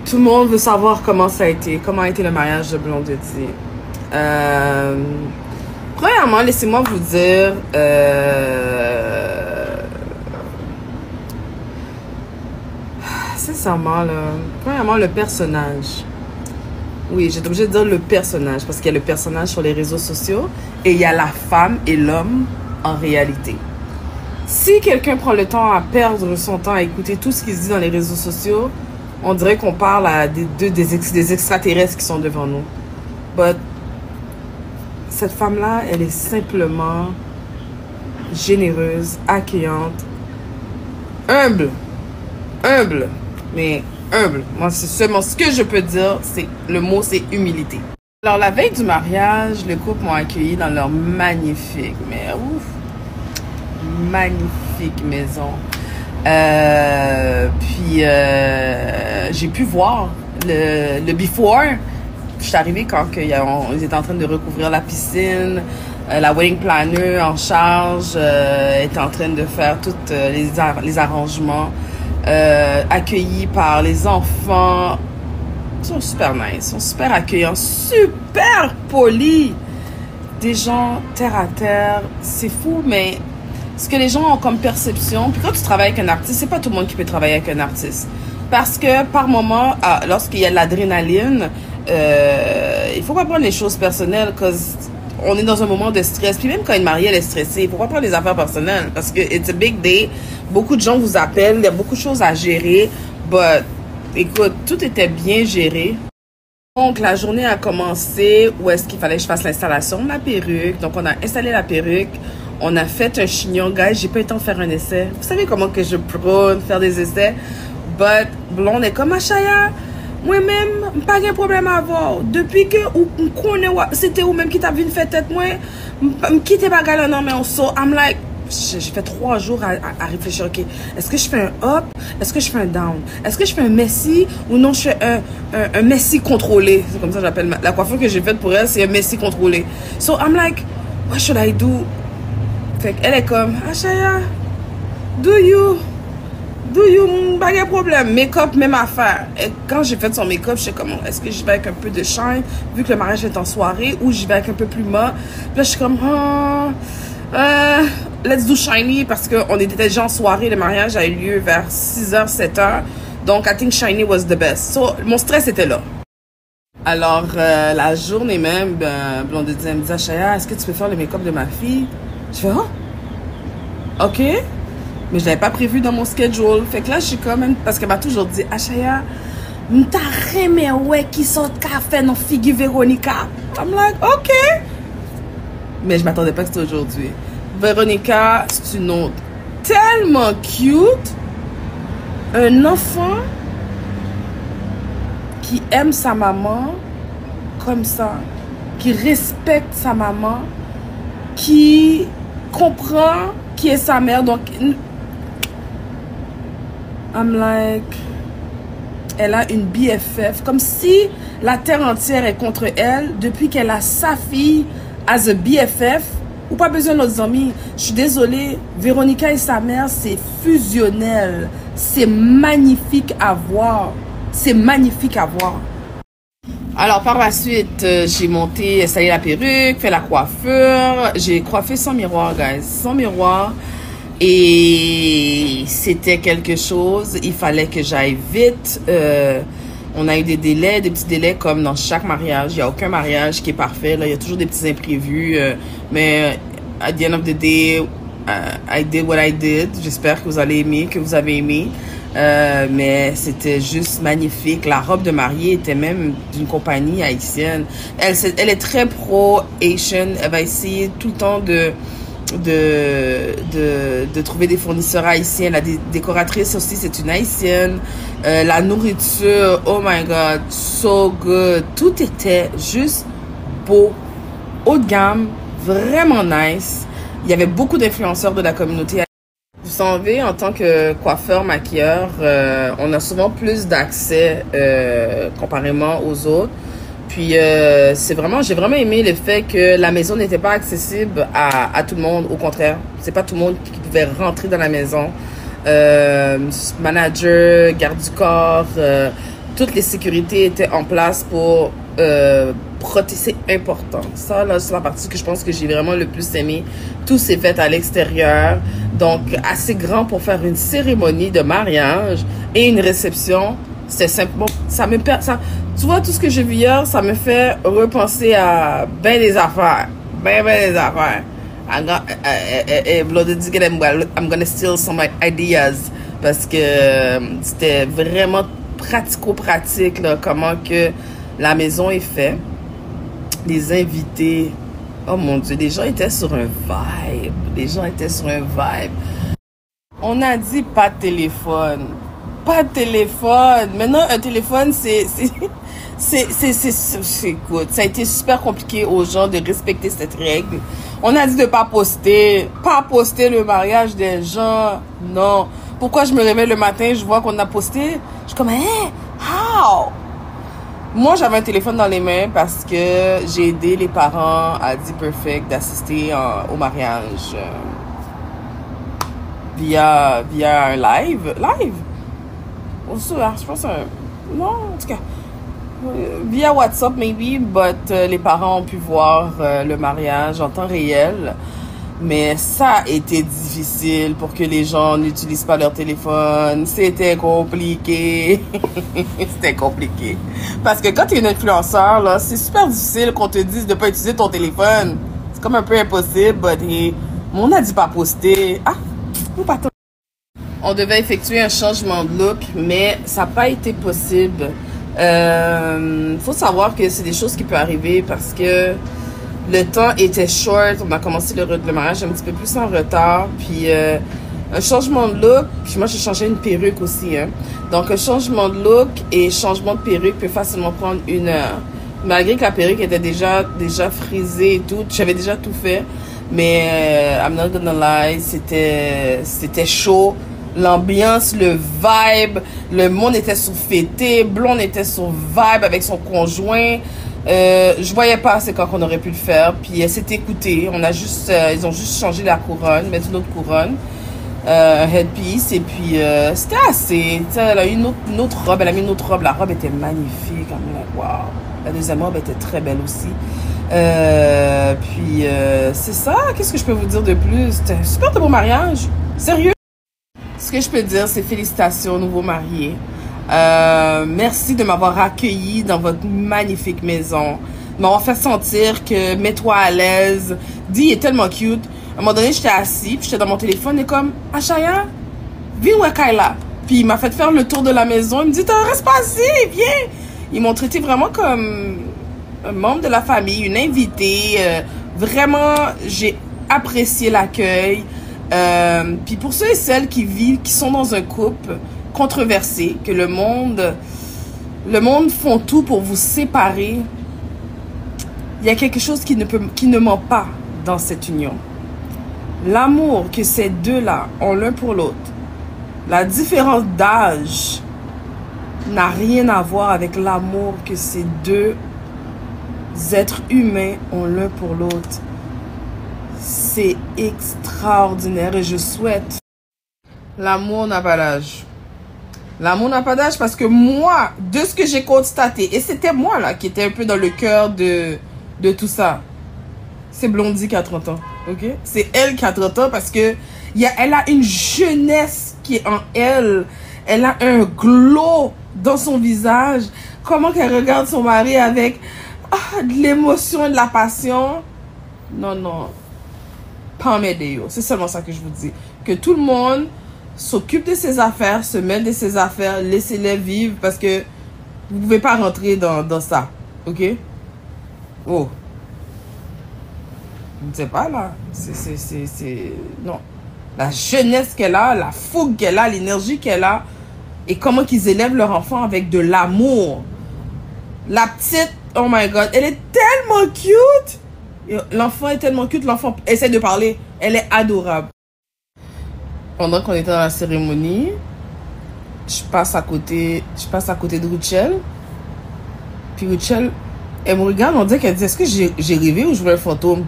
Tout le monde veut savoir comment ça a été, comment a été le mariage de Blondie. Premièrement, laissez-moi vous dire, sincèrement, là, premièrement, le personnage. Oui, j'ai été obligée de dire le personnage, parce qu'il y a le personnage sur les réseaux sociaux et il y a la femme et l'homme en réalité. Si quelqu'un prend le temps à perdre son temps à écouter tout ce qui se dit dans les réseaux sociaux, on dirait qu'on parle à des extraterrestres qui sont devant nous. But cette femme-là, elle est simplement généreuse, accueillante, humble, mais humble. Moi, c'est seulement ce que je peux dire, c'est le mot, c'est humilité. Alors, la veille du mariage, le couple m'ont accueilli dans leur magnifique, mais ouf, magnifique maison. J'ai pu voir le before. Je suis arrivée quand ils étaient en train de recouvrir la piscine. La wedding planner en charge était en train de faire tous les arrangements. Accueillis par les enfants. Ils sont super nice, ils sont super accueillants, super polis. Des gens terre à terre. C'est fou, mais ce que les gens ont comme perception, puis quand tu travailles avec un artiste, c'est pas tout le monde qui peut travailler avec un artiste. Parce que par moment, lorsqu'il y a de l'adrénaline, il faut pas prendre les choses personnelles, cause on est dans un moment de stress. Puis même quand une mariée, elle est stressée, il faut pas prendre les affaires personnelles, parce que it's a big day. Beaucoup de gens vous appellent, il y a beaucoup de choses à gérer. But, écoute, tout était bien géré. Donc, la journée a commencé où est-ce qu'il fallait que je fasse l'installation de la perruque. Donc, on a installé la perruque. On a fait un chignon. Guys, j'ai pas eu le temps de faire un essai. Vous savez comment que je prône faire des essais? But, Blonde est comme Achaya. Moi-même, pas de problème à avoir. Depuis que on connaît, c'était où même qui t'a vu une fête tête, moi, quitter bagarre non mais on sort. I'm like, j'ai fait 3 jours à réfléchir. Ok, est-ce que je fais un up? Est-ce que je fais un down? Est-ce que je fais un Messi ou non je fais un Messi contrôlé? C'est comme ça que j'appelle la coiffure que j'ai faite pour elle, c'est un Messi contrôlé. So I'm like, what should I do? Fait qu'elle est comme, Achaya, do you, pas de problème. Make-up, même affaire. Et quand j'ai fait son make-up, je sais comment, est-ce que j'y vais avec un peu de shine, vu que le mariage est en soirée, ou j'y vais avec un peu plus mat. Puis là, je suis comme, let's do shiny, parce qu'on était déjà en soirée. Le mariage a eu lieu vers 6h, 7h. Donc, I think shiny was the best. So, mon stress était là. Alors, la journée même, Blondie me dit, Achaya, est-ce que tu peux faire le make-up de ma fille? Je fais, ok. Mais je l'avais pas prévu dans mon schedule. Fait que là, je suis quand même, parce qu'elle m'a toujours dit, Achaya, m'ta remé ouais qui sort café dans figure Véronica. I'm like, ok. Mais je m'attendais pas que c'était aujourd'hui. Véronica, c'est une autre tellement cute. Un enfant qui aime sa maman comme ça, qui respecte sa maman, qui comprend qui est sa mère. Donc, I'm like, elle a une BFF, comme si la terre entière est contre elle depuis qu'elle a sa fille as a BFF, ou pas besoin d'autres amis. Je suis désolée, Véronica et sa mère, c'est fusionnel. C'est magnifique à voir. C'est magnifique à voir. Alors, par la suite, j'ai monté, installé la perruque, fait la coiffure. J'ai coiffé sans miroir, guys. Sans miroir. Et c'était quelque chose. Il fallait que j'aille vite. On a eu des délais, des petits délais comme dans chaque mariage. Il n'y a aucun mariage qui est parfait. Là. Il y a toujours des petits imprévus. Mais at the end of the day, I did what I did. J'espère que vous allez aimer, que vous avez aimé. Mais c'était juste magnifique. La robe de mariée était même d'une compagnie haïtienne. Elle est très pro-Haitian. Elle va essayer tout le temps de trouver des fournisseurs haïtiens. La décoratrice aussi, c'est une haïtienne. La nourriture, oh my god, so good. Tout était juste beau, haut de gamme, vraiment nice. Il y avait beaucoup d'influenceurs de la communauté. Vous savez, en tant que coiffeur, maquilleur, on a souvent plus d'accès comparément aux autres. Puis j'ai vraiment aimé le fait que la maison n'était pas accessible à tout le monde. Au contraire, c'est pas tout le monde qui pouvait rentrer dans la maison. Manager, garde du corps, toutes les sécurités étaient en place pour protéger. C'est important. Ça, là, c'est la partie que je pense que j'ai vraiment le plus aimé. Tout s'est fait à l'extérieur. Donc, assez grand pour faire une cérémonie de mariage et une réception. C'était simple. Bon, tu vois, tout ce que j'ai vu hier, ça me fait repenser à ben des affaires. Ben des affaires. I'm gonna steal some ideas. Parce que c'était vraiment pratico-pratique, là, comment que la maison est faite. Les invités, oh mon Dieu, les gens étaient sur un vibe. Les gens étaient sur un vibe. On a dit pas de téléphone. Pas de téléphone. Maintenant, un téléphone, écoute, ça a été super compliqué aux gens de respecter cette règle. On a dit de pas poster le mariage des gens. Non. Pourquoi je me réveille le matin, je vois qu'on a posté, je suis comme, hein, how? Moi, j'avais un téléphone dans les mains parce que j'ai aidé les parents à D Perfect d'assister au mariage via un live. Je pense non, en tout cas, via WhatsApp maybe, but les parents ont pu voir le mariage en temps réel. Mais ça a été difficile pour que les gens n'utilisent pas leur téléphone. C'était compliqué. C'était compliqué. Parce que quand tu es une influenceur, là, c'est super difficile qu'on te dise de ne pas utiliser ton téléphone. C'est comme un peu impossible. Mais on a dit pas poster. Ah, ou pas ton... On devait effectuer un changement de look, mais ça n'a pas été possible. Faut savoir que c'est des choses qui peuvent arriver parce que le temps était short, on a commencé le mariage un petit peu plus en retard, puis un changement de look, puis moi j'ai changé une perruque aussi, hein. Donc un changement de look et changement de perruque peut facilement prendre 1 heure. Malgré que la perruque était déjà frisée et tout, j'avais déjà tout fait, mais I'm not gonna lie, c'était chaud. L'ambiance, le vibe, le monde était sur fêté, Blonde était sur vibe avec son conjoint. Je voyais pas c'est quand on aurait pu le faire, puis elle s'est écoutée. Ils ont juste changé la couronne, mettre une autre couronne, headpiece, et puis c'était assez. Elle a eu une autre robe, elle a mis une autre robe. La robe était magnifique, wow. La deuxième robe était très belle aussi. Puis c'est ça. Qu'est-ce que je peux vous dire de plus? C'était un super de beau mariage, sérieux. Ce que je peux dire, c'est félicitations, nouveaux mariés. Merci de m'avoir accueilli dans votre magnifique maison, de m'avoir fait sentir que mets-toi à l'aise. Dee est tellement cute. À un moment donné, j'étais assis, puis j'étais dans mon téléphone et comme, Ashaya, viens où est Kayla? Puis il m'a fait faire le tour de la maison. Il me dit, reste pas assis, viens. Ils m'ont traité vraiment comme un membre de la famille, une invitée. Vraiment, j'ai apprécié l'accueil. Puis pour ceux et celles qui sont dans un couple controversé, que le monde font tout pour vous séparer, il y a quelque chose qui ne ment pas dans cette union. L'amour que ces deux-là ont l'un pour l'autre, la différence d'âge n'a rien à voir avec l'amour que ces deux êtres humains ont l'un pour l'autre. C'est extraordinaire et je souhaite. L'amour n'a pas d'âge. L'amour n'a pas d'âge parce que moi, de ce que j'ai constaté, et c'était moi là qui était un peu dans le cœur de tout ça, c'est Blondie qui a 30 ans, ok? C'est elle qui a 30 ans parce que elle a une jeunesse qui est en elle. Elle a un glow dans son visage. Comment qu'elle regarde son mari avec de l'émotion et de la passion. Non, non. Pas m'aider. C'est seulement ça que je vous dis. Que tout le monde s'occupe de ses affaires, se mêle de ses affaires, laissez-les vivre parce que vous ne pouvez pas rentrer dans ça. Ok? Oh. Je ne sais pas là. Non. La jeunesse qu'elle a, la fougue qu'elle a, l'énergie qu'elle a et comment qu'ils élèvent leur enfant avec de l'amour. La petite, oh my god, elle est tellement cute. L'enfant est tellement cute, l'enfant essaie de parler. Elle est adorable. Pendant qu'on était dans la cérémonie, je passe à côté de Ruchel. Puis Ruchel, elle me regarde, on dirait qu'elle dit, est-ce que j'ai rêvé ou je vois un fantôme?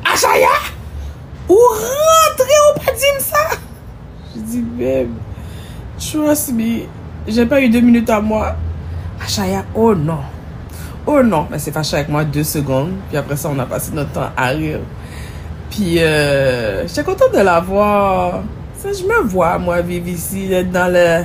Ashaya! Ou rentrer au pas dire ça? Je dis, babe, trust me, J'ai pas eu 2 minutes à moi. Achaya, oh non. Oh non. Mais c'est fâché avec moi 2 secondes. Puis après ça, on a passé notre temps à rire. Puis j'étais contente de la voir. Ça, je me vois, moi, vivre ici, être dans le...